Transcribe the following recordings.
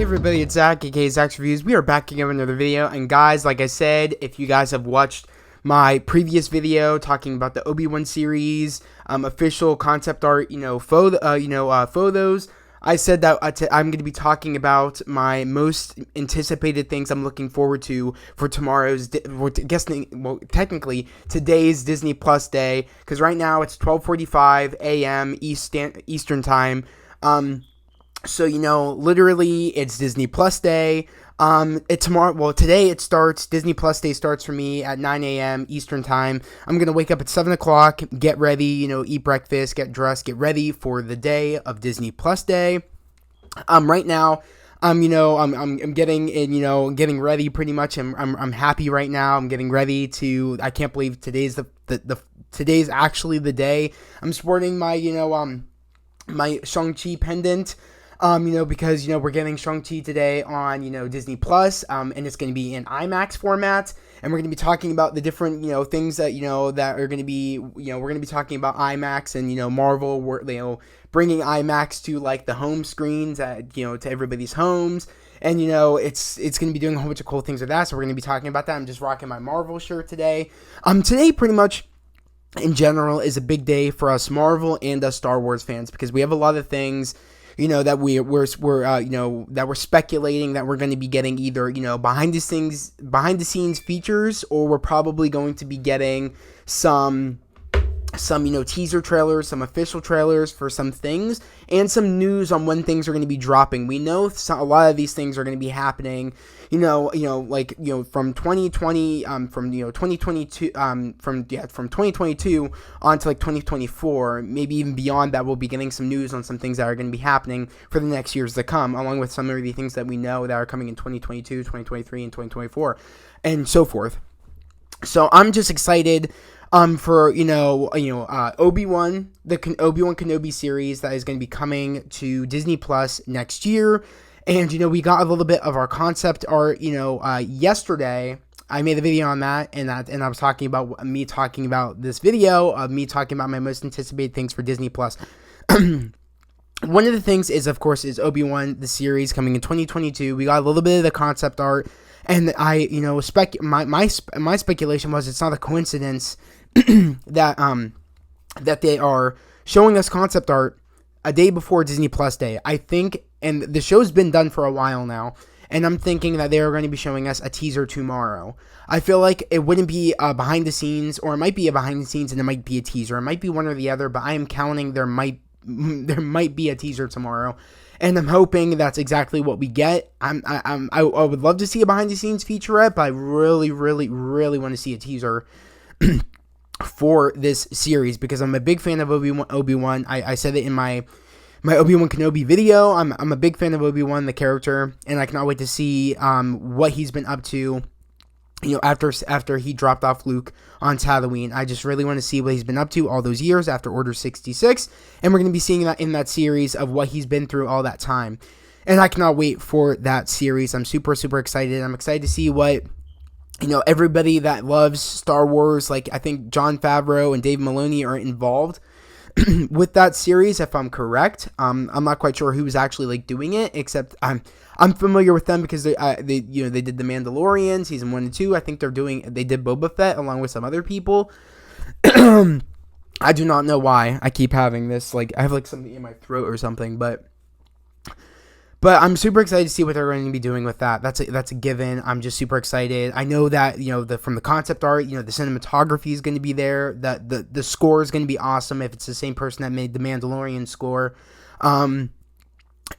Hey everybody, it's Zach, aka Zach's Reviews. We are back again with another video, and guys, like I said, if you guys have watched my previous video talking about the Obi-Wan series, official concept art, photos, I said that I'm going to be talking about my most anticipated things I'm looking forward to for technically today's Disney Plus day, because right now it's 12:45 a.m. Eastern time. So, literally, it's Disney Plus Day. Today it starts, Disney Plus Day starts for me at 9 a.m. Eastern Time. I'm going to wake up at 7 o'clock, get ready, eat breakfast, get dressed, get ready for the day of Disney Plus Day. Right now, I'm getting in, getting ready pretty much. I'm happy right now. I'm getting ready I can't believe today's today's actually the day. I'm sporting my, my Shang-Chi pendant. Because, we're getting Shang-Chi today on, Disney Plus, and it's going to be in IMAX format, and we're going to be talking about the different, things that, that are going to be, we're going to be talking about IMAX and, Marvel, bringing IMAX to, like, the home screens at, to everybody's homes, and, it's going to be doing a whole bunch of cool things with that, so we're going to be talking about that. I'm just rocking my Marvel shirt today. Today, pretty much, in general, is a big day for us Marvel and us Star Wars fans, because we have a lot of things that we're speculating that we're going to be getting either, behind the scenes features, or we're probably going to be getting some teaser trailers, some official trailers for some things, and some news on when things are going to be dropping. We know a lot of these things are going to be happening, from 2020, from 2022, from 2022 on to like 2024, maybe even beyond that. We'll be getting some news on some things that are going to be happening for the next years to come, along with some of the things that we know that are coming in 2022, 2023, and 2024, and so forth. So I'm just excited for Obi-Wan, the Obi-Wan Kenobi series that is going to be coming to Disney Plus next year. And we got a little bit of our concept art yesterday. I made a video on that, and I was talking about this video of me talking about my most anticipated things for Disney Plus. One of the things is, of course, Obi-Wan, the series coming in 2022. We got a little bit of the concept art, and my speculation was it's not a coincidence that they are showing us concept art a day before Disney Plus Day. I think, and the show's been done for a while now, and I'm thinking that they are going to be showing us a teaser tomorrow. I feel like it wouldn't be behind the scenes, or it might be a behind the scenes and it might be a teaser. It might be one or the other, but I am counting there might be a teaser tomorrow, and I'm hoping that's exactly what we get. I would love to see a behind the scenes featurette, but I really, really, really want to see a teaser for this series, because I'm a big fan of Obi-Wan. I said it in my Obi-Wan Kenobi video. I'm a big fan of Obi-Wan, the character, and I cannot wait to see what he's been up to, after he dropped off Luke on Tatooine. I just really want to see what he's been up to all those years after Order 66, and we're going to be seeing that in that series of what he's been through all that time, and I cannot wait for that series. I'm super, super excited. I'm excited to see what everybody that loves Star Wars, like I think Jon Favreau and Dave Filoni, are involved with that series, if I'm correct. I'm not quite sure who's actually doing it, except I'm familiar with them because they did the Mandalorian season 1 and 2. I think they did Boba Fett along with some other people. I do not know why I keep having this, I have something in my throat or something, but I'm super excited to see what they're going to be doing with that. That's a given. I'm just super excited. I know that, from the concept art, the cinematography is going to be there. The score is going to be awesome if it's the same person that made the Mandalorian score. And,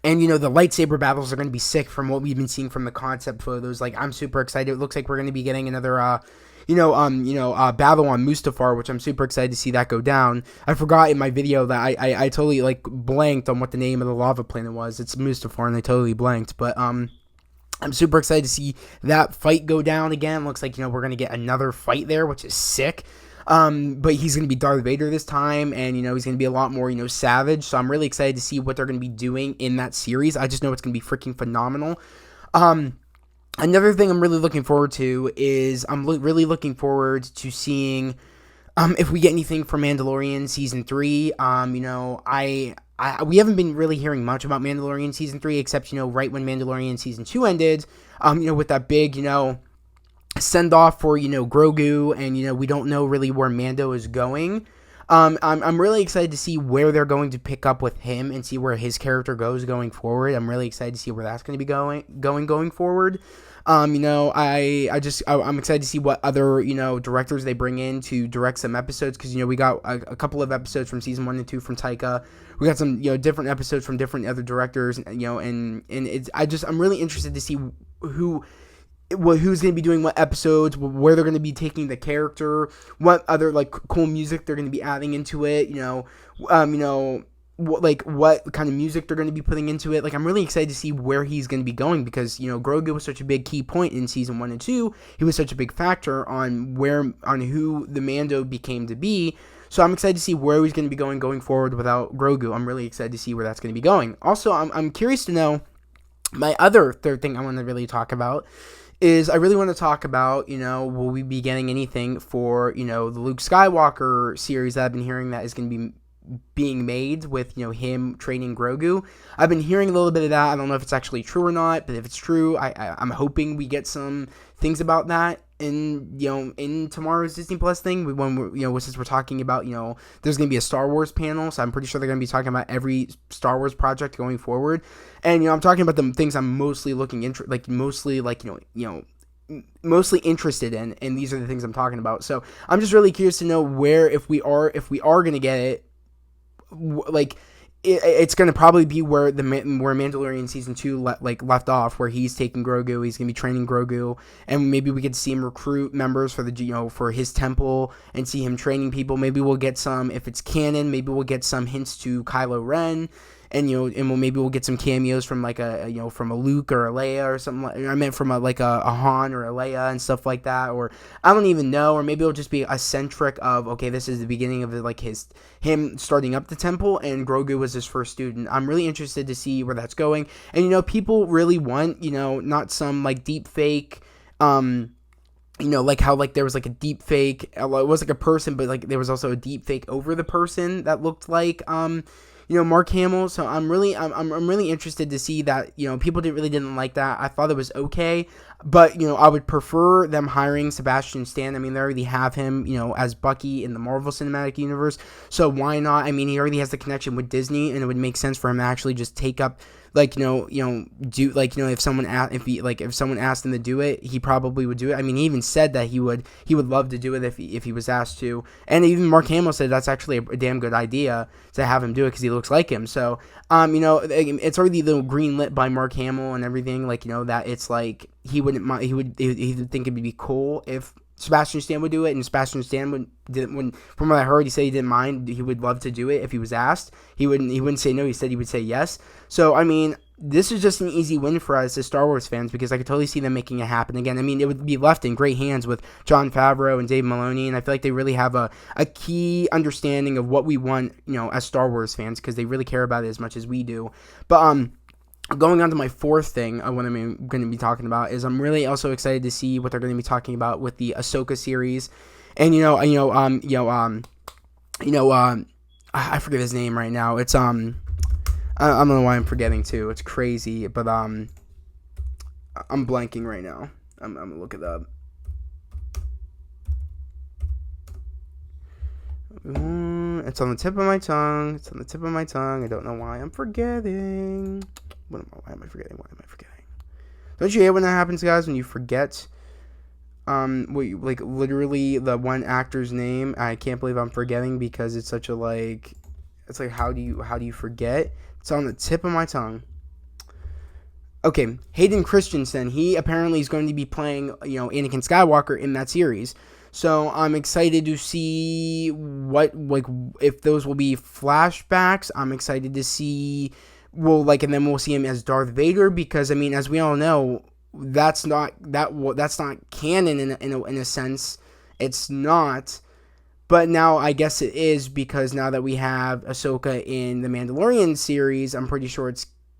the lightsaber battles are going to be sick from what we've been seeing from the concept photos. I'm super excited. It looks like we're going to be getting another, battle on Mustafar, which I'm super excited to see that go down. I forgot in my video that I totally blanked on what the name of the lava planet was. It's Mustafar, and I totally blanked. But I'm super excited to see that fight go down again. Looks like we're gonna get another fight there, which is sick. But he's gonna be Darth Vader this time, and he's gonna be a lot more savage. So I'm really excited to see what they're gonna be doing in that series. I just know it's gonna be freaking phenomenal. Another thing I'm really looking forward to is really looking forward to seeing If we get anything from Mandalorian season 3, we haven't been really hearing much about Mandalorian season 3, except, right when Mandalorian season 2 ended, with that big, send off for, Grogu, and, we don't know really where Mando is going. I'm really excited to see where they're going to pick up with him and see where his character goes going forward. I'm really excited to see where that's going to be going forward. I'm excited to see what other, directors they bring in to direct some episodes, because, we got a couple of episodes from season 1 and 2 from Taika. We got some, different episodes from different other directors, and I'm really interested to see who's going to be doing what episodes, where they're going to be taking the character, what other, cool music they're going to be adding into it, what kind of music they're going to be putting into it. I'm really excited to see where he's going to be going, because, Grogu was such a big key point in season 1 and 2. He was such a big factor on who the Mando became to be. So I'm excited to see where he's going to be going forward without Grogu. I'm really excited to see where that's going to be going. Also, I'm curious to know, my other third thing I want to really talk about is I really want to talk about, will we be getting anything for, the Luke Skywalker series that I've been hearing that is going to be being made with, him training Grogu. I've been hearing a little bit of that. I don't know if it's actually true or not, but if it's true, I'm hoping we get some things about that in tomorrow's Disney Plus thing, since we're talking about, there's going to be a Star Wars panel, so I'm pretty sure they're going to be talking about every Star Wars project going forward. And, I'm talking about the things I'm mostly mostly interested in, and these are the things I'm talking about. So I'm just really curious to know where, if we are going to get it, it's going to probably be where Mandalorian season 2 left off, where he's taking Grogu, he's going to be training Grogu, and maybe we get to see him recruit members for for his temple and see him training people. Maybe we'll get some, if it's canon, maybe we'll get some hints to Kylo Ren. And maybe we'll get some cameos from from a Luke or a Leia or something. I meant from a Han or a Leia and stuff like that. Or I don't even know. Or maybe it'll just be a centric of, okay, this is the beginning of him starting up the temple, and Grogu was his first student. I'm really interested to see where that's going. And people really want not some deep fake. How there was a deep fake. It was a person, but there was also a deep fake over the person that looked like Mark Hamill. So I'm really interested to see that. People didn't like that. I thought it was okay, but I would prefer them hiring Sebastian Stan. I mean, they already have him as Bucky in the Marvel Cinematic Universe, so why not? I mean, he already has the connection with Disney, and it would make sense for him to actually just take up if someone asked him to do it, he probably would do it. I mean, he even said that he would love to do it if he was asked to. And even Mark Hamill said that's actually a damn good idea to have him do it, because he looks like him. So, it's already green lit by Mark Hamill and everything. That it's he wouldn't mind. He would think it'd be cool if Sebastian Stan would do it, and Sebastian Stan from what I heard, he said he didn't mind. He would love to do it if he was asked. He wouldn't say no. He said he would say yes. So I mean, this is just an easy win for us as Star Wars fans, because I could totally see them making it happen again. I mean, it would be left in great hands with Jon Favreau and Dave Filoni, and I feel like they really have a key understanding of what we want, as Star Wars fans, because they really care about it as much as we do. But going on to my fourth thing, what I'm going to be talking about is I'm really also excited to see what they're going to be talking about with the AHSOKA series, and I forget his name right now. It's I don't know why I'm forgetting too. It's crazy, but I'm blanking right now. I'm gonna look it up. It's on the tip of my tongue. I don't know why I'm forgetting. Why am I forgetting? Don't you hate when that happens, guys? When you forget, literally the one actor's name. I can't believe I'm forgetting, because it's such a It's how do you forget? It's on the tip of my tongue. Okay, Hayden Christensen. He apparently is going to be playing, Anakin Skywalker in that series. So I'm excited to see if those will be flashbacks. I'm excited to see, and then we'll see him as Darth Vader, because I mean, as we all know, that's not canon in a sense. It's not. But now I guess it is, because now that we have Ahsoka in the Mandalorian series, I'm pretty sure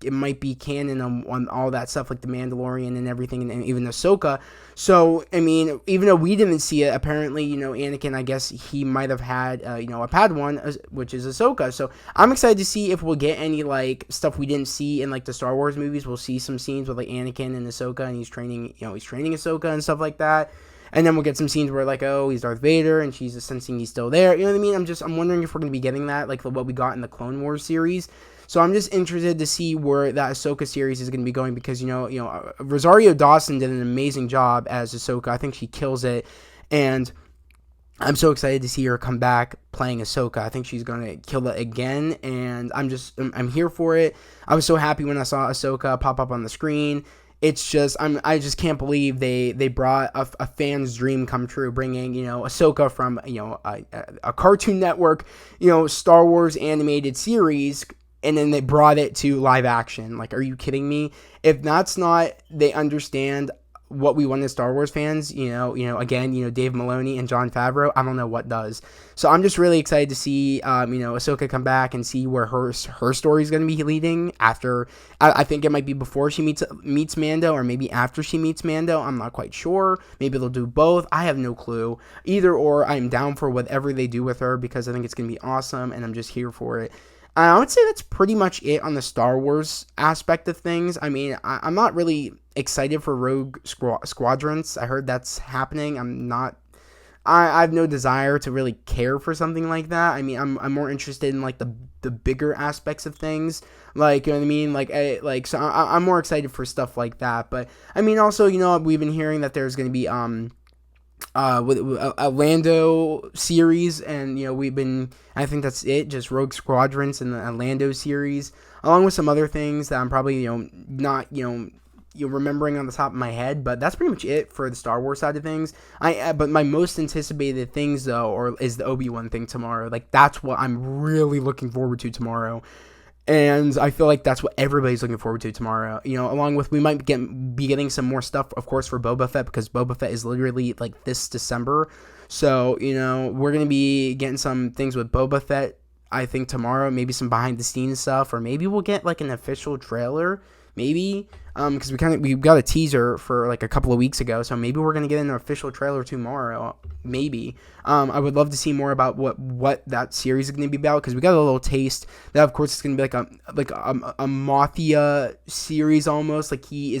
it might be canon on all that stuff, like the Mandalorian and everything, and even Ahsoka. So, I mean, even though we didn't see it, apparently, Anakin, I guess he might have had, a Padawan, which is Ahsoka. So, I'm excited to see if we'll get any, like, stuff we didn't see in, like, the Star Wars movies. We'll see some scenes with, like, Anakin and Ahsoka, and he's training Ahsoka and stuff like that. And then we'll get some scenes where, like, oh, he's Darth Vader, and she's sensing he's still there. You know what I mean? I'm wondering if we're going to be getting that, like, what we got in the Clone Wars series. So I'm just interested to see where that Ahsoka series is going to be going, because, Rosario Dawson did an amazing job as Ahsoka. I think she kills it, and I'm so excited to see her come back playing Ahsoka. I think she's going to kill it again, and I'm here for it. I was so happy when I saw Ahsoka pop up on the screen. It's just, I just can't believe they brought a fan's dream come true, bringing, Ahsoka from, a Cartoon Network, Star Wars animated series, and then they brought it to live action. Like, are you kidding me? If that's not, they understand what we want as Star Wars fans, again, Dave Filoni and Jon Favreau, I don't know what does. So I'm just really excited to see, Ahsoka come back and see where her story is going to be leading after. I think it might be before she meets Mando, or maybe after she meets Mando. I'm not quite sure. Maybe they'll do both. I have no clue. Either or, I'm down for whatever they do with her, because I think it's going to be awesome, and I'm just here for it. I would say that's pretty much it on the Star Wars aspect of things. I mean, I'm not really excited for Rogue Squadrons. I heard that's happening. I have no desire to really care for something like that. I mean, I'm more interested in, like, the bigger aspects of things. Like, you know what I mean? So I'm more excited for stuff like that. But, I mean, also, we've been hearing that there's going to be, with a LANDO series, and I think that's it, just Rogue Squadrons and the LANDO series, along with some other things that I'm probably not remembering on the top of my head, but that's pretty much it for the Star Wars side of things. But my most anticipated things though is the Obi-Wan thing tomorrow. Like, that's what I'm really looking forward to tomorrow. And I feel like that's what everybody's looking forward to tomorrow. Along with, we might be getting some more stuff, of course, for Boba Fett, because Boba Fett is literally, like, this December. So, we're going to be getting some things with Boba Fett, I think, tomorrow. Maybe some behind-the-scenes stuff, or maybe we'll get, like, an official trailer. Maybe, because we got a teaser for, like, a couple of weeks ago, so maybe we're gonna get an official trailer tomorrow. Maybe. I would love to see more about what that series is gonna be about, because we got a little taste. That, of course, is gonna be like a mafia series almost. Like, he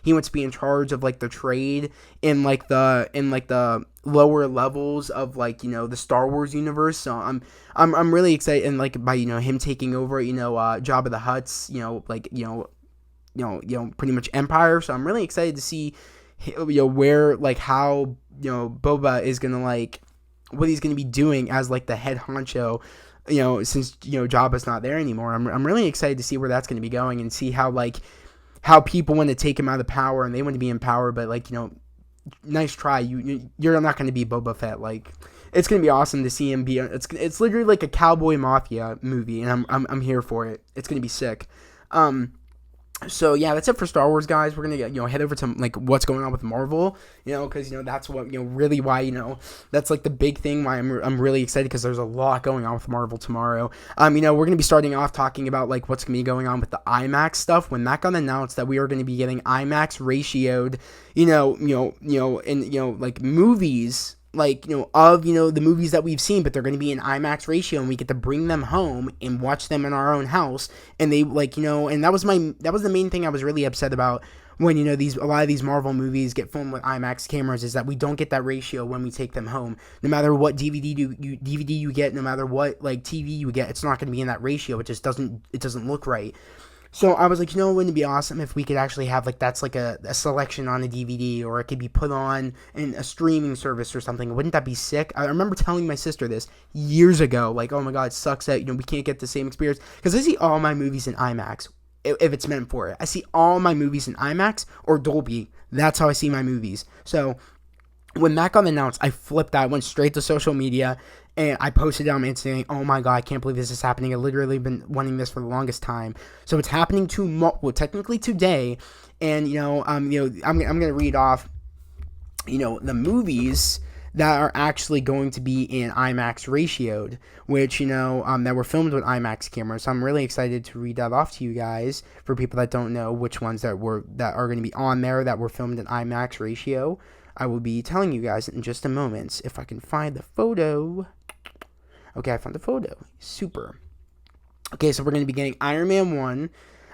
wants to be in charge of, like, the trade in the lower levels of, like, the Star Wars universe. So I'm really excited, and, like, by him taking over Jabba the Hutt's pretty much empire. So I'm really excited to see where, like, how Boba is gonna, like, what he's gonna be doing as, like, the head honcho, since Jabba's not there anymore. I'm really excited to see where that's gonna be going, and see how people want to take him out of power, and they want to be in power, but, like, nice try, you're not gonna be Boba Fett. Like, it's gonna be awesome to see him be. It's literally like a cowboy mafia movie, and I'm here for it. It's gonna be sick. So yeah, that's it for Star Wars, guys. We're gonna head over to, like, what's going on with Marvel, because that's what really why that's, like, the big thing why I'm really excited, because there's a lot going on with Marvel tomorrow. We're gonna be starting off talking about, like, what's gonna be going on with the IMAX stuff. When that got announced that we are gonna be getting IMAX ratioed, like, movies, like, of, the movies that we've seen, but they're going to be in IMAX ratio, and we get to bring them home and watch them in our own house. And they, like, and that was the main thing I was really upset about when, a lot of these Marvel movies get filmed with IMAX cameras, is that we don't get that ratio when we take them home. No matter what DVD you get, no matter what, like, TV you get, it's not going to be in that ratio. It just doesn't look right. So I was like, wouldn't it be awesome if we could actually have, like, that's like a selection on a DVD, or it could be put on in a streaming service or something. Wouldn't that be sick? I remember telling my sister this years ago, like, oh my god, it sucks that, we can't get the same experience, because I see all my movies in IMAX, if it's meant for it. I see all my movies in IMAX or Dolby. That's how I see my movies. So when that got announced, I flipped out, went straight to social media, and I posted it on my Instagram. Oh my god, I can't believe this is happening. I've literally been wanting this for the longest time. So it's happening technically today. And I'm gonna read off, the movies that are actually going to be in IMAX ratioed, which, that were filmed with IMAX cameras. So I'm really excited to read that off to you guys for people that don't know which ones that are going to be on there that were filmed in IMAX ratio. I will be telling you guys in just a moment if I can find the photo. Okay, I found the photo. Super. Okay, so we're going to be getting Iron Man 1.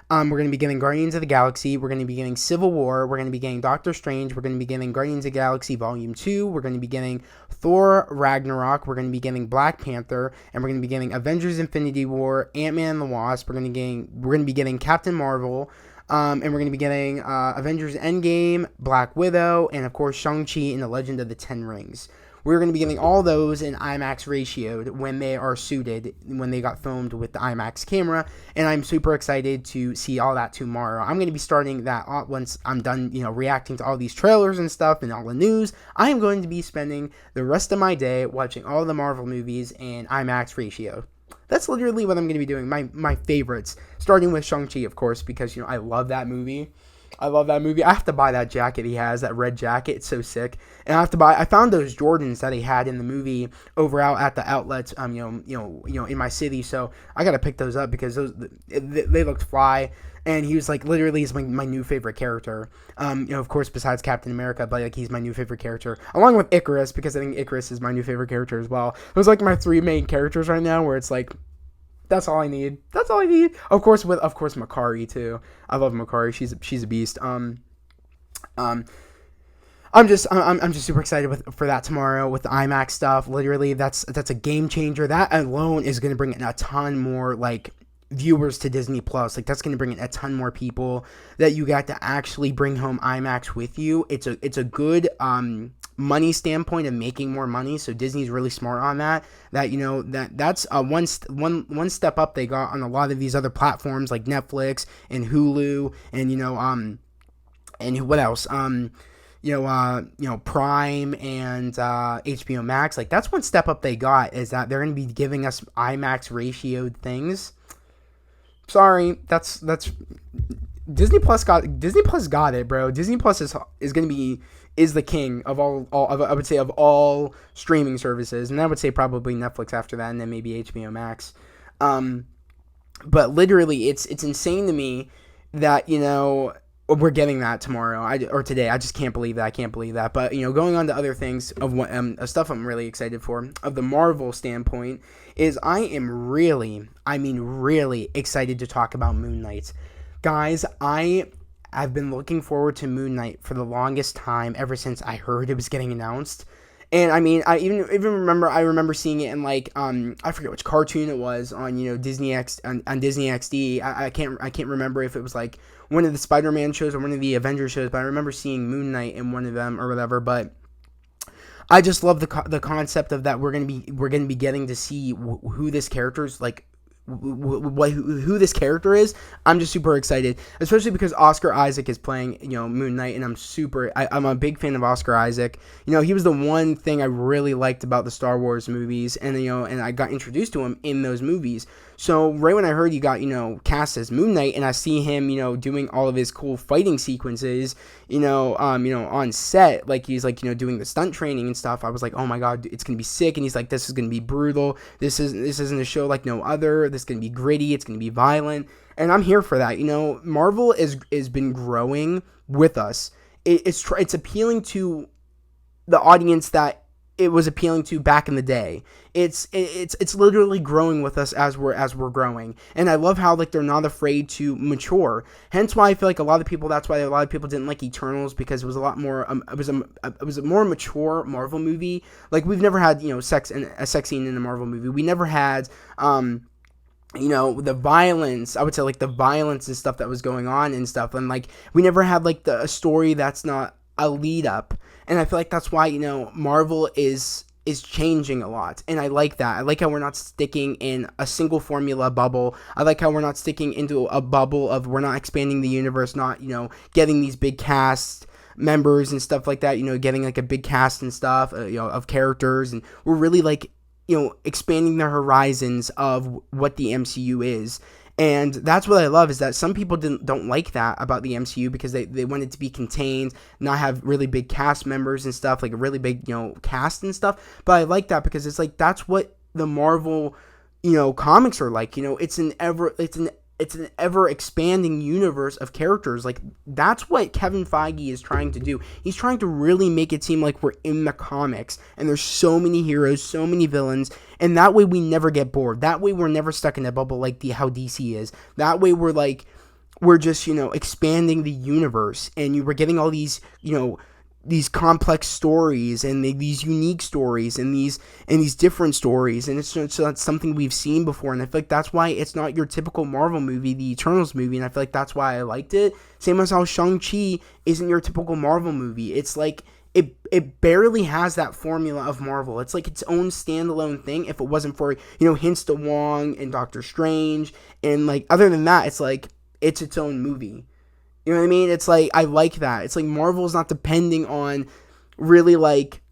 We're going to be getting Guardians of the Galaxy. We're going to be getting Civil War. We're going to be getting Doctor Strange. We're going to be getting Guardians of the Galaxy Volume 2. We're going to be getting Thor Ragnarok. We're going to be getting Black Panther. And we're going to be getting Avengers Infinity War, Ant-Man and the Wasp. We're going to be getting Captain Marvel. And we're going to be getting Avengers Endgame, Black Widow, and of course Shang-Chi and the Legend of the Ten Rings. We're going to be getting all those in IMAX ratioed when they are suited, when they got filmed with the IMAX camera, and I'm super excited to see all that tomorrow. I'm going to be starting that once I'm done, reacting to all these trailers and stuff and all the news. I am going to be spending the rest of my day watching all the Marvel movies in IMAX ratio. That's literally what I'm going to be doing. My favorites, starting with Shang-Chi, of course, because, I love that movie. I have to buy that jacket he has, that red jacket. It's so sick. And I found those Jordans that he had in the movie over out at the outlets, in my city. So I got to pick those up because they looked fly. And he was literally is my new favorite character. Of course, besides Captain America, but he's my new favorite character, along with Icarus, because I think Icarus is my new favorite character as well. Those my 3 main characters right now, where it's that's all I need. Of course, Makari too. I love Makari. She's a beast. I'm just super excited for that tomorrow with the IMAX stuff. Literally, that's a game changer. That alone is going to bring in a ton more viewers to Disney Plus. That's going to bring in a ton more people that you got to actually bring home IMAX with you. It's a good money standpoint of making more money. So Disney's really smart on that. That's one step up they got on a lot of these other platforms like Netflix and Hulu and and what else? Prime and HBO Max. That's one step up they got, is that they're going to be giving us IMAX ratioed things. Sorry, that's Disney Plus got it, bro. Disney Plus is the king of all I would say of all streaming services, and I would say probably Netflix after that, and then maybe HBO Max. But literally, it's insane to me that we're getting that tomorrow or today. I just can't believe that. I can't believe that. But going on to other things of what stuff I'm really excited for of the Marvel standpoint is I am really excited to talk about Moon Knight. Guys, I've been looking forward to Moon Knight for the longest time, ever since I heard it was getting announced. And I even remember seeing it in I forget which cartoon it was on Disney on Disney XD. I can't remember if it was one of the Spider-Man shows or one of the Avengers shows, but I remember seeing Moon Knight in one of them or whatever. But I just love the concept of that we're gonna be getting to see who this character's who this character is. I'm just super excited, especially because Oscar Isaac is playing Moon Knight, and I'm a big fan of Oscar Isaac. He was the one thing I really liked about the Star Wars movies, and and I got introduced to him in those movies. So right when I heard he got cast as Moon Knight, and I see him doing all of his cool fighting sequences on set, he's doing the stunt training and stuff, I was oh my god, it's gonna be sick. And he's this is gonna be brutal. This isn't a show like no other. This is gonna be gritty. It's gonna be violent, and I'm here for that. Marvel is been growing with us. It's appealing to the audience that it was appealing to back in the day. It's literally growing with us as we're growing, and I love how they're not afraid to mature. Hence why I feel that's why a lot of people didn't like Eternals, because it was a lot more it was a more mature Marvel movie. We've never had a sex scene in a Marvel movie. We never had the violence, I would say the violence and stuff that was going on and stuff, and we never had a story that's not a lead up. And I feel that's why Marvel is changing a lot, and I like that. I like how we're not sticking in a single formula bubble. I like how we're not sticking into a bubble of we're not expanding the universe, not getting these big cast members and stuff like that. Getting a big cast and stuff of characters, and we're really expanding the horizons of what the MCU is. And that's what I love, is that some people don't like that about the MCU, because they want it to be contained, not have really big cast members and stuff, like a really big, cast and stuff. But I like that, because it's like, that's what the Marvel, comics are like. It's an ever expanding universe of characters. Like, that's what Kevin Feige is trying to do. He's trying to really make it seem like we're in the comics, and there's so many heroes, so many villains, and that way we never get bored. That way we're never stuck in a bubble like how DC is. That way we're just, expanding the universe, and we're getting all these, these complex stories, and these unique stories, and these different stories, and it's that's something we've seen before. And I feel like that's why it's not your typical Marvel movie, the Eternals movie, and I feel like that's why I liked it. Same as how Shang-Chi isn't your typical Marvel movie. It's like it barely has that formula of Marvel. It's like its own standalone thing. If it wasn't for hints to Wong and Doctor Strange, and like other than that, it's like it's its own movie. You know what I mean? It's like, I like that. It's like Marvel's not depending on really, like,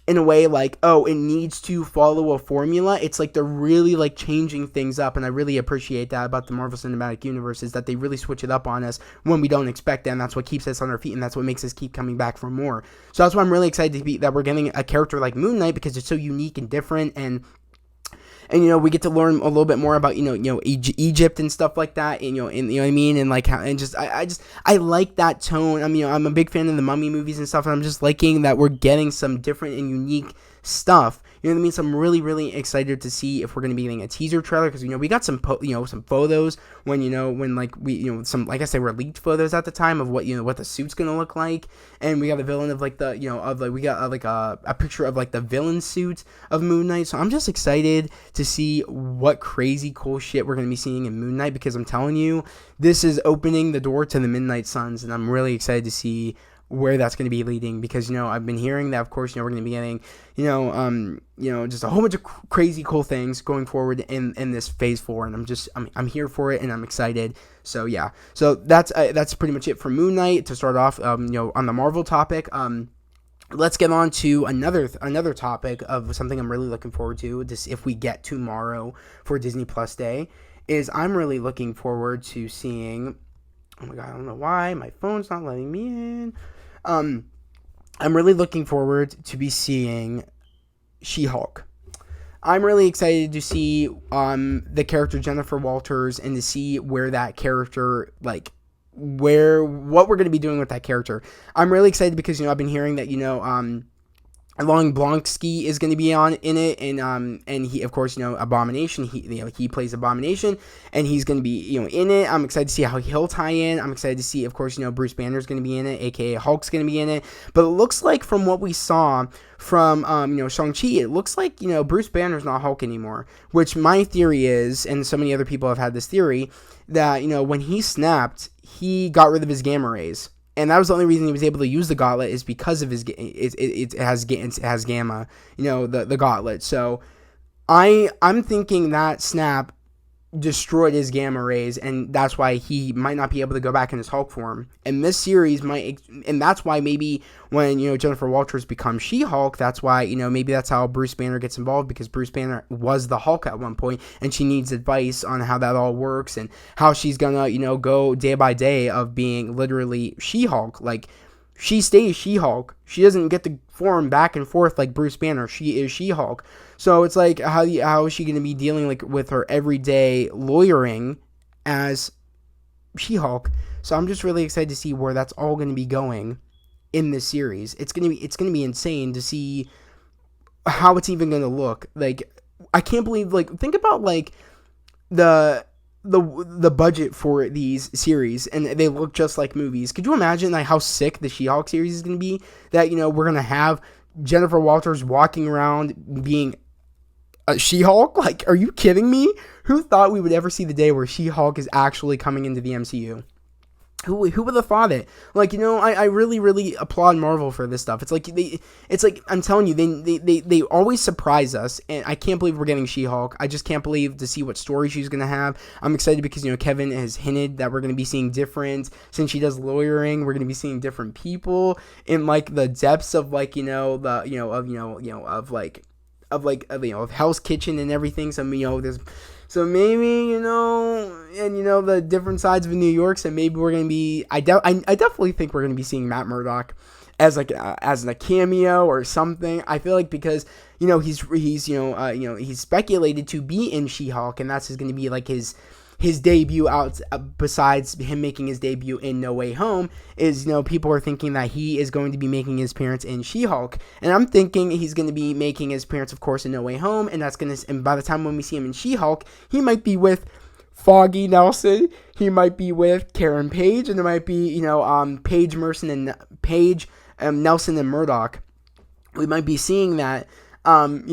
in a way, like, oh, it needs to follow a formula. It's like they're really, like, changing things up, and I really appreciate that about the Marvel Cinematic Universe, is that they really switch it up on us when we don't expect it, and that's what keeps us on our feet, and that's what makes us keep coming back for more. So that's why I'm really excited that we're getting a character like Moon Knight, because it's so unique and different, and we get to learn a little bit more about Egypt and stuff like that, and what I mean, and like how, and just I like that tone. I mean, I'm a big fan of the Mummy movies and stuff, and I'm just liking that we're getting some different and unique stuff. You know what I mean? So I'm really, really excited to see if we're going to be getting a teaser trailer, because we got some some photos when like we some, like I said, were leaked photos at the time of what what the suit's going to look like, and we got a villain of like the we got like a picture of like the villain suit of Moon Knight. So I'm just excited to see what crazy cool shit we're going to be seeing in Moon Knight, because I'm telling you, this is opening the door to the Midnight Suns, and I'm really excited to see where that's going to be leading, because I've been hearing that, of course, we're going to be getting just a whole bunch of crazy cool things going forward in this phase 4, and I'm here for it, and I'm excited. So yeah, so that's pretty much it for Moon Knight to start off on the Marvel topic. Let's get on to another topic of something I'm really looking forward to, this if we get tomorrow for Disney Plus Day, is I'm really looking forward to seeing, oh my god, I don't know why my phone's not letting me in. I'm really looking forward to be seeing She-Hulk. I'm really excited to see the character Jennifer Walters, and to see where that character, like, what we're going to be doing with that character. I'm really excited because I've been hearing that Long Blonsky is going to be in it, and he, of course, Abomination. He plays Abomination, and he's going to be in it. I'm excited to see how he'll tie in. I'm excited to see, of course, Bruce Banner's going to be in it, aka Hulk's going to be in it. But it looks like, from what we saw from Shang-Chi, it looks like Bruce Banner's not Hulk anymore. Which my theory is, and so many other people have had this theory, that when he snapped, he got rid of his gamma rays. And that was the only reason he was able to use the gauntlet, is because of it has gamma, the gauntlet. So I'm thinking that snap destroyed his gamma rays, and that's why he might not be able to go back in his Hulk form. And this series and that's why maybe when Jennifer Walters becomes She-Hulk, that's why maybe that's how Bruce Banner gets involved, because Bruce Banner was the Hulk at one point, and she needs advice on how that all works, and how she's gonna go day by day of being literally She-Hulk. Like, she stays She-Hulk. She doesn't get to form back and forth like Bruce Banner. She is She-Hulk. So it's like, how is she going to be dealing with her everyday lawyering as She-Hulk? So I'm just really excited to see where that's all going to be going in this series. It's going to be insane to see how it's even going to look. Like, I can't believe, like, think about like the budget for these series, and they look just like movies. Could you imagine like how sick the She-Hulk series is going to be? That we're going to have Jennifer Walters walking around being a She-Hulk? Like, are you kidding me? Who thought we would ever see the day where She-Hulk is actually coming into the MCU? Who would have thought it? Like, I really, really applaud Marvel for this stuff. It's like I'm telling you, they always surprise us, and I can't believe we're getting She-Hulk. I just can't believe to see what story she's gonna have. I'm excited because Kevin has hinted that we're gonna be seeing different, since she does lawyering. We're gonna be seeing different people in like the depths of like of Hell's Kitchen and everything. So there's So maybe, and the different sides of New York. So maybe we're gonna be. I definitely think we're gonna be seeing Matt Murdock as like as a cameo or something. I feel like because he's speculated to be in She-Hulk, and that's going to be like his debut out, besides him making his debut in No Way Home, is, people are thinking that he is going to be making his appearance in She-Hulk. And I'm thinking he's going to be making his appearance, of course, in No Way Home. And by the time when we see him in She-Hulk, he might be with Foggy Nelson. He might be with Karen Page. And it might be, Paige Merson and Paige, Nelson and Murdoch. We might be seeing that, when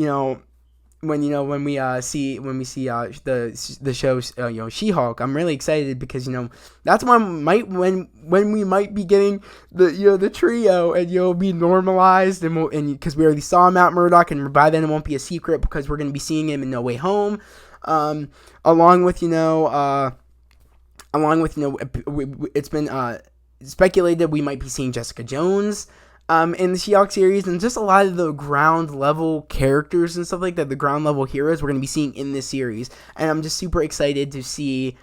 we see the show She-Hulk. I'm really excited because that's when we might be getting the trio, and be normalized, and because we already saw Matt Murdock, and by then it won't be a secret because we're going to be seeing him in No Way Home, along with it's been speculated we might be seeing Jessica Jones in the She-Hulk series, and just a lot of the ground level characters and stuff like that, the ground level heroes we're going to be seeing in this series. And I'm just super excited to see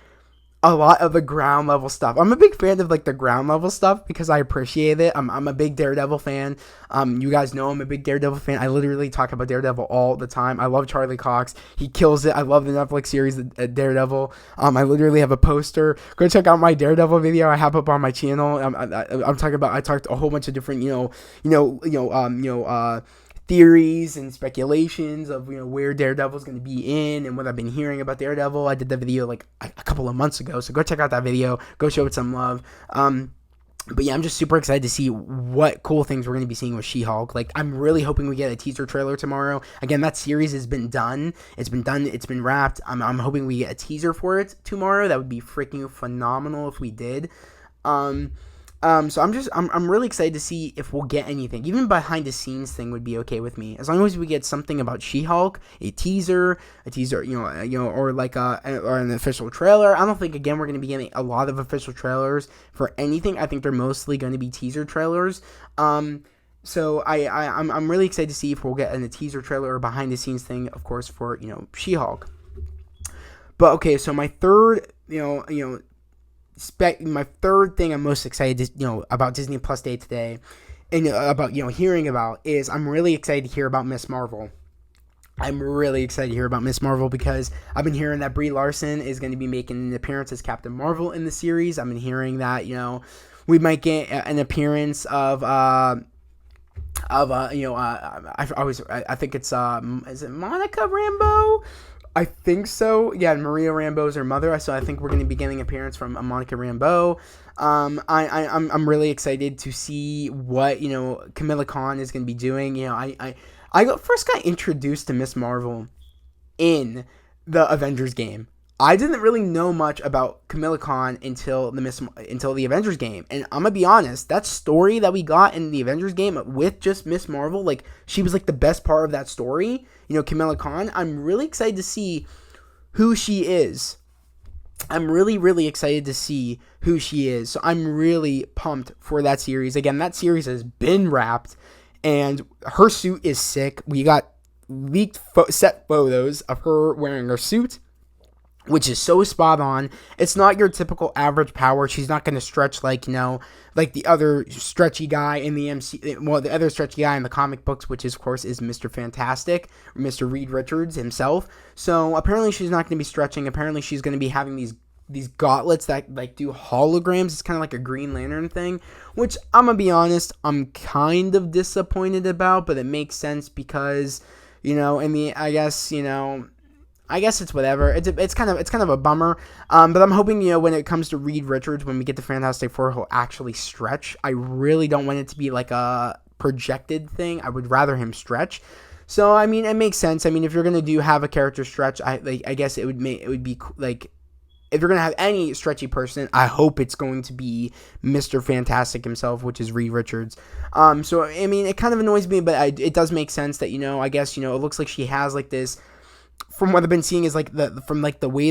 a lot of the ground level stuff. I'm a big fan of like the ground level stuff because I appreciate it. I'm a big Daredevil fan. You guys know I'm a big Daredevil fan. I literally talk about Daredevil all the time. I love Charlie Cox. He kills it. I love the Netflix series Daredevil. I literally have a poster. Go check out my Daredevil video I have up on my channel. I talked a whole bunch of different theories and speculations of where Daredevil's going to be in and what I've been hearing about Daredevil. I did that video like a couple of months ago, so go check out that video. Go show it some love. But yeah, I'm just super excited to see what cool things we're going to be seeing with She-Hulk. Like, I'm really hoping we get a teaser trailer tomorrow. Again, that series has been done. It's been wrapped. I'm hoping we get a teaser for it tomorrow. That would be freaking phenomenal if we did. So I'm really excited to see if we'll get anything. Even behind the scenes thing would be okay with me, as long as we get something about She-Hulk, a teaser, or like or an official trailer. I don't think we're going to be getting a lot of official trailers for anything. I think they're mostly going to be teaser trailers. So I'm really excited to see if we'll get a teaser trailer or behind the scenes thing, of course, for She-Hulk. But okay, so my third my third thing I'm most excited to, about Disney Plus Day today, and about hearing about, is I'm really excited to hear about Miss Marvel. I'm really excited to hear about Miss Marvel because I've been hearing that Brie Larson is going to be making an appearance as Captain Marvel in the series. I've been hearing that we might get an appearance of I think it's is it Monica Rambeau? I think so. Yeah, Maria Rambeau is her mother, so I think we're going to be getting an appearance from Monica Rambeau. I'm really excited to see what Camilla Khan is going to be doing. I first got introduced to Miss Marvel in the Avengers game. I didn't really know much about Camilla Khan until the Avengers game, and I'm gonna be honest. That story that we got in the Avengers game with just Miss Marvel, like, she was like the best part of that story. Camilla Khan. I'm really excited to see who she is. I'm really, really excited to see who she is. So I'm really pumped for that series. Again, that series has been wrapped, and her suit is sick. We got leaked set photos of her wearing her suit, which is so spot on. It's not your typical average power. She's not going to stretch like the other stretchy guy in the the other stretchy guy in the comic books, which of course is Mr. Fantastic, Mr. Reed Richards himself. So apparently she's not going to be stretching. Apparently she's going to be having these gauntlets that like do holograms. It's kind of like a Green Lantern thing, which I'm going to be honest, I'm kind of disappointed about, but it makes sense because, I guess it's whatever. It's kind of a bummer. But I'm hoping when it comes to Reed Richards, when we get to Fantastic Four, he'll actually stretch. I really don't want it to be like a projected thing. I would rather him stretch. So I mean, it makes sense. I mean, if you're gonna have a character stretch, I guess it would be like, if you're gonna have any stretchy person, I hope it's going to be Mr. Fantastic himself, which is Reed Richards. So I mean, it kind of annoys me, but it does make sense that I guess it looks like she has like this. From what I've been seeing is like the way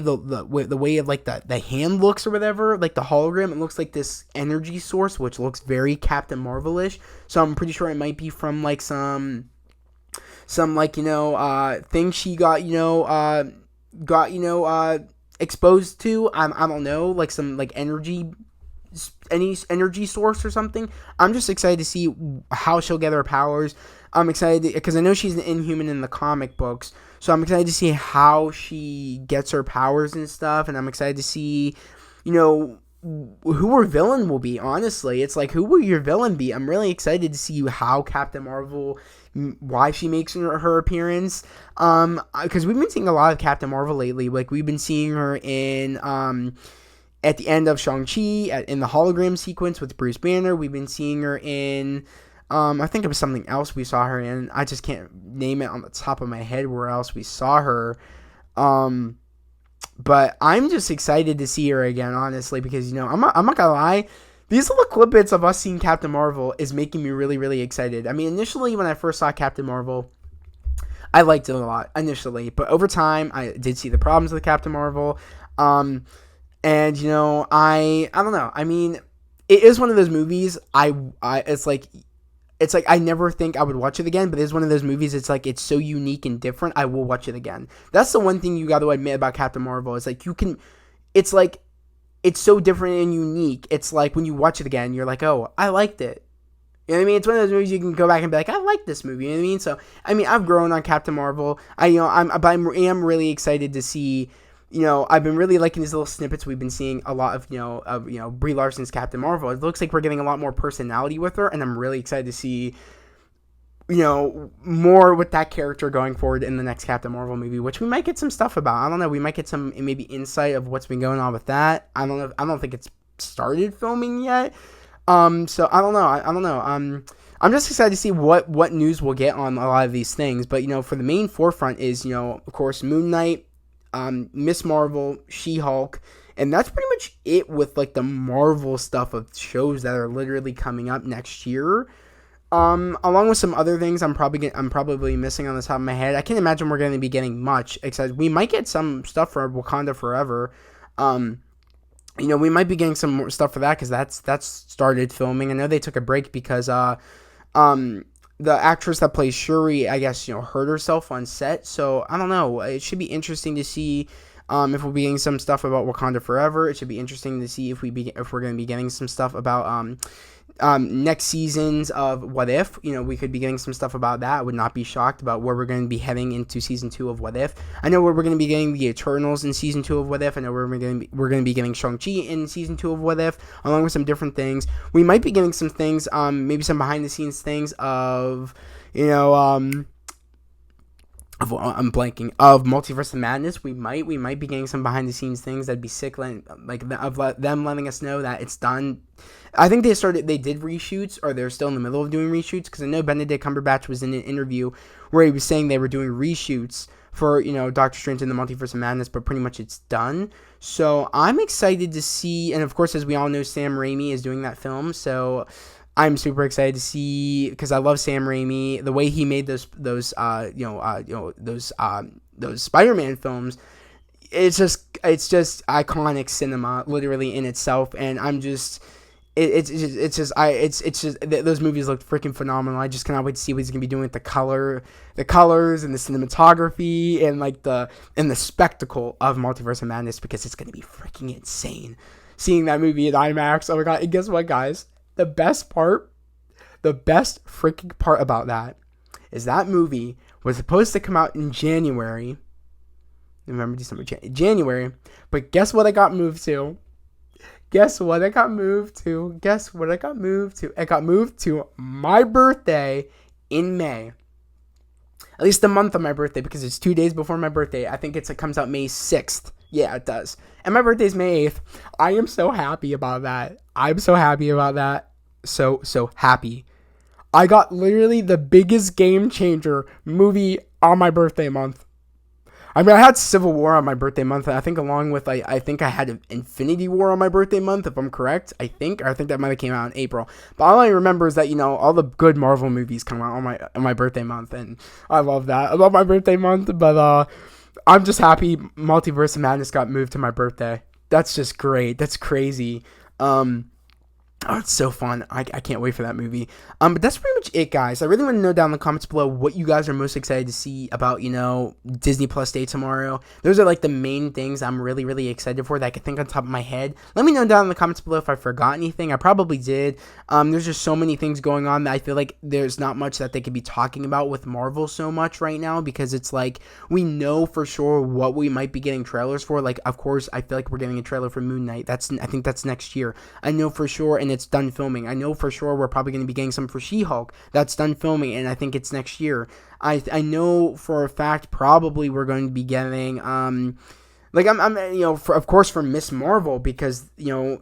of like the hand looks or whatever, like the hologram, it looks like this energy source, which looks very Captain Marvel-ish. So I'm pretty sure it might be from like some like thing she got got, exposed to. I don't know, like some like any energy source or something. I'm just excited to see how she'll get her powers. I'm excited because I know she's an Inhuman in the comic books, so I'm excited to see how she gets her powers and stuff. And I'm excited to see, who her villain will be. Honestly, it's like, who will your villain be? I'm really excited to see how Captain Marvel, why she makes her appearance. Because we've been seeing a lot of Captain Marvel lately. Like, we've been seeing her in at the end of Shang-Chi, in the hologram sequence with Bruce Banner. We've been seeing her in, I think it was something else we saw her in. I just can't name it on the top of my head where else we saw her. But I'm just excited to see her again, honestly, because, I'm not gonna lie. These little clip bits of us seeing Captain Marvel is making me really, really excited. I mean, initially, when I first saw Captain Marvel, I liked it a lot, initially. But over time, I did see the problems with Captain Marvel. And, I don't know. I mean, it is one of those movies, it's like I never think I would watch it again, but it's one of those movies, it's like, it's so unique and different, I will watch it again. That's the one thing you got to admit about Captain Marvel. It's like, it's like, it's so different and unique. It's like, when you watch it again, you're like, oh, I liked it. You know what I mean? It's one of those movies you can go back and be like, I like this movie. You know what I mean? So, I mean, I've grown on Captain Marvel. I am really excited to see. I've been really liking these little snippets. We've been seeing a lot of, Brie Larson's Captain Marvel. It looks like we're getting a lot more personality with her, and I'm really excited to see, more with that character going forward in the next Captain Marvel movie, which we might get some stuff about. I don't know. We might get some maybe insight of what's been going on with that. I don't know. I don't think it's started filming yet. So I don't know. I'm just excited to see what news we'll get on a lot of these things. But, for the main forefront is, of course, Moon Knight, Miss Marvel, She-Hulk, and that's pretty much it with like the Marvel stuff of shows that are literally coming up next year. Along with some other things I'm probably missing on the top of my head. I can't imagine we're going to be getting much, except we might get some stuff for Wakanda Forever. We might be getting some more stuff for that because that's started filming. I know they took a break because the actress that plays Shuri, I guess, hurt herself on set. So, I don't know. It should be interesting to see if we'll be getting some stuff about Wakanda Forever. It should be interesting to see if we're going to be getting some stuff about next seasons of What If. We could be getting some stuff about that. I would not be shocked about where we're going to be heading into season 2 of What If. I know where we're going to be getting the Eternals in season 2 of What If. I know we're going to be getting Shang-Chi in season 2 of What If, along with some different things. We might be getting some things, maybe some behind the scenes things of, I'm blanking, of Multiverse of Madness. We might be getting some behind the scenes things. That'd be sick, like of them letting us know that it's done. I think they did reshoots, or they're still in the middle of doing reshoots, because I know Benedict Cumberbatch was in an interview where he was saying they were doing reshoots for, Doctor Strange in the Multiverse of Madness, but pretty much it's done. So I'm excited to see, and of course, as we all know, Sam Raimi is doing that film, so I'm super excited to see, because I love Sam Raimi, the way he made those Spider-Man films. It's just iconic cinema, literally, in itself, and I'm just. It's just those movies look freaking phenomenal. I just cannot wait to see what he's gonna be doing with the colors and the cinematography and the spectacle of Multiverse of Madness, because it's gonna be freaking insane seeing that movie in IMAX. Oh my god! And guess what, guys? The best freaking part about that is that movie was supposed to come out in January, November, December, January, but guess what? It got moved to. Guess what it got moved to? It got moved to my birthday in May. At least the month of my birthday, because it's 2 days before my birthday. I think it comes out May 6th. Yeah, it does. And my birthday's May 8th. I am so happy about that. So happy. I got literally the biggest game changer movie on my birthday month. I mean, I had Civil War on my birthday month. I think along with, I think I had Infinity War on my birthday month, if I'm correct. I think that might have came out in April. But all I remember is that, all the good Marvel movies come out on my birthday month. And I love that. I love my birthday month. But I'm just happy Multiverse of Madness got moved to my birthday. That's just great. That's crazy. Oh, it's so fun. I can't wait for that movie. But that's pretty much it, guys. I really want to know down in the comments below what you guys are most excited to see about, Disney Plus Day tomorrow. Those are like the main things I'm really, really excited for that I can think on top of my head. Let me know down in the comments below if I forgot anything. I probably did. There's just so many things going on that I feel like there's not much that they could be talking about with Marvel so much right now, because it's like we know for sure what we might be getting trailers for. Like, of course, I feel like we're getting a trailer for Moon Knight. I think that's next year. I know for sure, and it's done filming. I know for sure we're probably going to be getting some for She-Hulk. That's done filming, and I think it's next year. I know for a fact probably we're going to be getting of course for Miss Marvel, because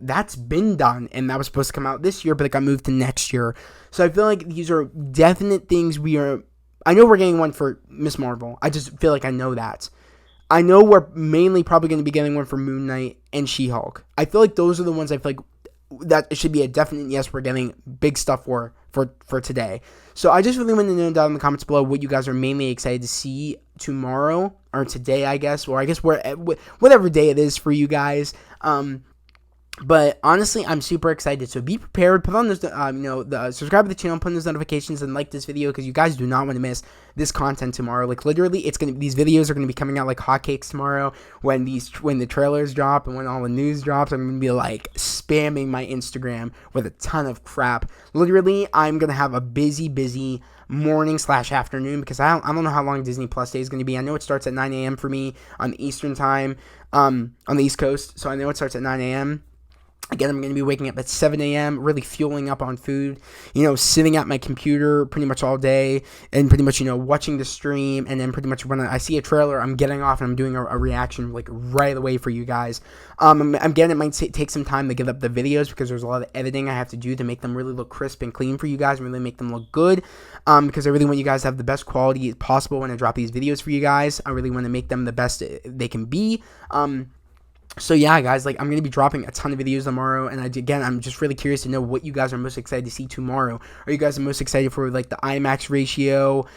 that's been done and that was supposed to come out this year, but it got moved to next year. So I feel like these are definite things I know we're getting one for Miss Marvel. I just feel like I know that. I know we're mainly probably going to be getting one for Moon Knight and She-Hulk. I feel like those are the ones I feel like that it should be a definite yes, we're getting big stuff for today. So I just really want to know down in the comments below what you guys are mainly excited to see tomorrow, or today, I guess, or I guess whatever day it is for you guys. But honestly, I'm super excited. So be prepared. Put on those, subscribe to the channel, put on those notifications, and like this video, because you guys do not want to miss this content tomorrow. Like literally, these videos are gonna be coming out like hotcakes tomorrow when the trailers drop and when all the news drops. I'm gonna be like spamming my Instagram with a ton of crap. Literally, I'm gonna have a busy morning/afternoon, because I don't know how long Disney Plus Day is going to be. I know it starts at 9 a.m. for me on the Eastern time, on the East Coast, so I know it starts at 9 a.m. Again, I'm going to be waking up at 7 a.m., really fueling up on food, sitting at my computer pretty much all day, and pretty much, watching the stream, and then pretty much when I see a trailer, I'm getting off and I'm doing a reaction, like, right away for you guys. Again, it might take some time to get up the videos, because there's a lot of editing I have to do to make them really look crisp and clean for you guys, and really make them look good, because I really want you guys to have the best quality possible when I drop these videos for you guys. I really want to make them the best they can be. So yeah, guys, like I'm going to be dropping a ton of videos tomorrow, and I'm just really curious to know what you guys are most excited to see tomorrow. Are you guys most excited for like the IMAX ratio,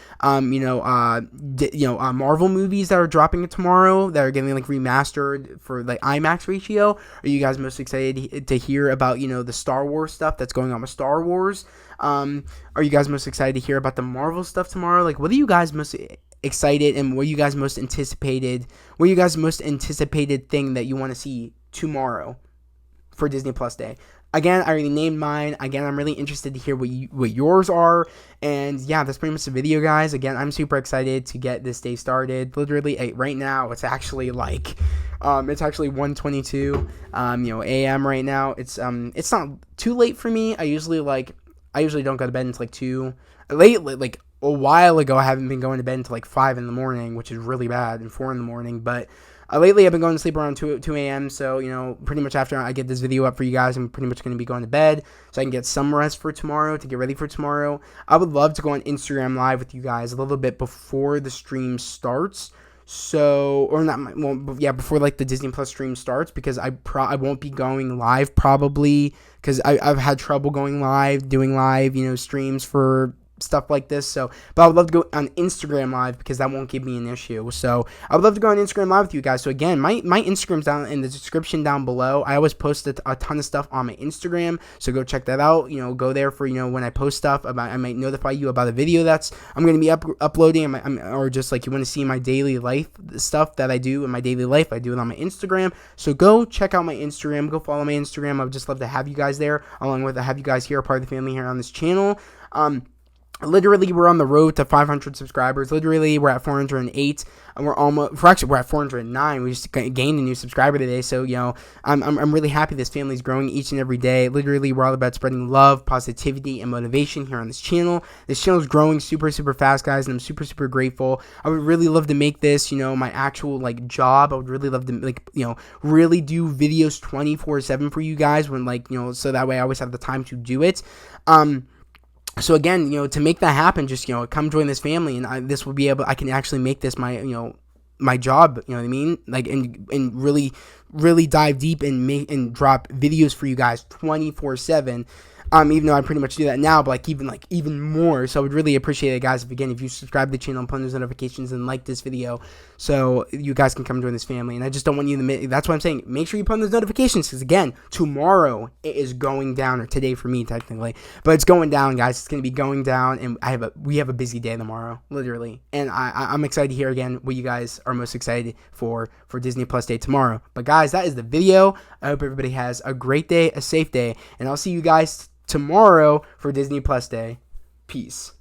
Marvel movies that are dropping tomorrow that are getting like remastered for like IMAX ratio? Are you guys most excited to hear about, the Star Wars stuff that's going on with Star Wars? Are you guys most excited to hear about the Marvel stuff tomorrow? Like, what are you guys most excited, and what are you guys most anticipated? What are you guys most anticipated thing that you want to see tomorrow for Disney Plus Day? Again, I already named mine. Again, I'm really interested to hear what yours are. And yeah, that's pretty much the video, guys. Again, I'm super excited to get this day started. Literally, right now, it's actually like, it's actually 1:22, a.m. right now. It's not too late for me. I usually don't go to bed until like 2. Like a while ago, I haven't been going to bed until like 5 in the morning, which is really bad, and 4 in the morning. But lately, I've been going to sleep around 2 a.m. So, pretty much after I get this video up for you guys, I'm pretty much going to be going to bed so I can get some rest for tomorrow, to get ready for tomorrow. I would love to go on Instagram Live with you guys a little bit before the stream starts. So, or not, before like the Disney Plus stream starts, because I won't be going live probably, because I've had trouble doing live, streams for stuff like this. So, but I would love to go on Instagram Live, because that won't give me an issue. So I would love to go on Instagram Live with you guys. So again, my Instagram's down in the description down below. I always post a ton of stuff on my Instagram, so go check that out. Go there for when I post stuff about. I might notify you about a video that's I'm going to be uploading, or just like you want to see my daily life stuff that I do in my daily life. I do it on my Instagram. So go check out my Instagram. Go follow my Instagram. I would just love to have you guys there, along with have you guys here, a part of the family here on this channel. Literally, we're on the road to 500 subscribers. Literally, we're at 408, and we're at 409. We just gained a new subscriber today. So, I'm really happy this family is growing each and every day. Literally, we're all about spreading love, positivity, and motivation here on this channel. This channel is growing super, super fast, guys, and I'm super, super grateful. I would really love to make this, my actual, job. I would really love to, really do videos 24/7 for you guys when, so that way I always have the time to do it. So again, to make that happen, just, come join this family, and I can actually make this my, my job, you know what I mean? Like, and really, really dive deep and drop videos for you guys 24/7. Even though I pretty much do that now, but even more. So I would really appreciate it, guys, if you subscribe to the channel and put on those notifications and like this video, so you guys can come join this family. And I just don't want you to that's what I'm saying. Make sure you put on those notifications, because again, tomorrow it is going down, or today for me technically, but it's going down, guys. It's gonna be going down, and we have a busy day tomorrow, literally. And I'm excited to hear again what you guys are most excited for Disney Plus Day tomorrow. But guys, that is the video. I hope everybody has a great day, a safe day, and I'll see you guys tomorrow for Disney Plus Day. Peace.